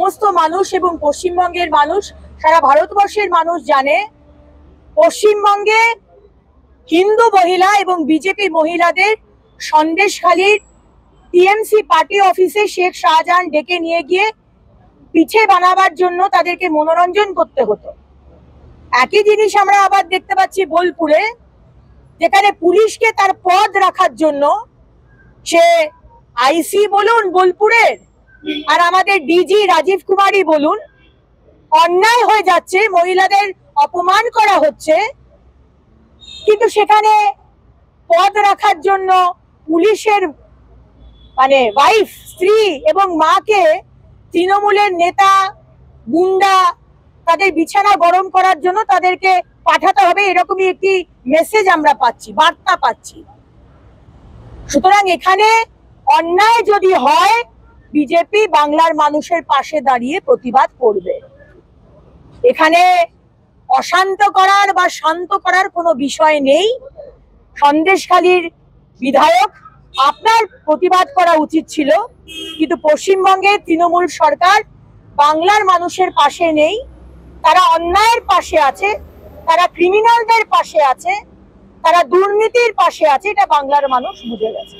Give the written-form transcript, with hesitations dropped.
সমস্ত মানুষ এবং পশ্চিমবঙ্গের মানুষ, সারা ভারতবর্ষের মানুষ জানে পশ্চিমবঙ্গে হিন্দু মহিলা এবং বিজেপি মহিলাদের সন্দেশখালীর টিএমসি পার্টি অফিসে শেখ শাহজাহান ডেকে নিয়ে গিয়ে পিঠে বানাবার জন্য তাদেরকে মনোরঞ্জন করতে হতো। একই জিনিস আমরা আবার দেখতে পাচ্ছি বোলপুরে, যেখানে পুলিশকে তার পদ রাখার জন্য সে আইসি বলুন বোলপুরের আর আমাদের ডিজি রাজীব কুমারই বলুন, অন্যায় হয়ে যাচ্ছে, মহিলাদের অপমান করা হচ্ছে, কিন্তু সেখানে পদ রাখার জন্য পুলিশের মানে ওয়াইফ, স্ত্রী এবং মাকে তৃণমূলের নেতা গুন্ডা তাদের বিছানা গরম করার জন্য তাদেরকে পাঠাতে হবে, এরকমই একটি মেসেজ আমরা পাচ্ছি, বার্তা পাচ্ছি। সুতরাং এখানে অন্যায় যদি হয়, বিজেপি বাংলার মানুষের পাশে দাঁড়িয়ে প্রতিবাদ করবে। এখানে অশান্ত করার বা শান্ত করার কোনো বিষয় নেই। সন্দেশখালীর বিধায়ক, আপনার প্রতিবাদ করা উচিত ছিল, কিন্তু পশ্চিমবঙ্গের তৃণমূল সরকার বাংলার মানুষের পাশে নেই। তারা অন্যায়ের পাশে আছে, তারা ক্রিমিনালদের পাশে আছে, তারা দুর্নীতির পাশে আছে, এটা বাংলার মানুষ বুঝে গেছে।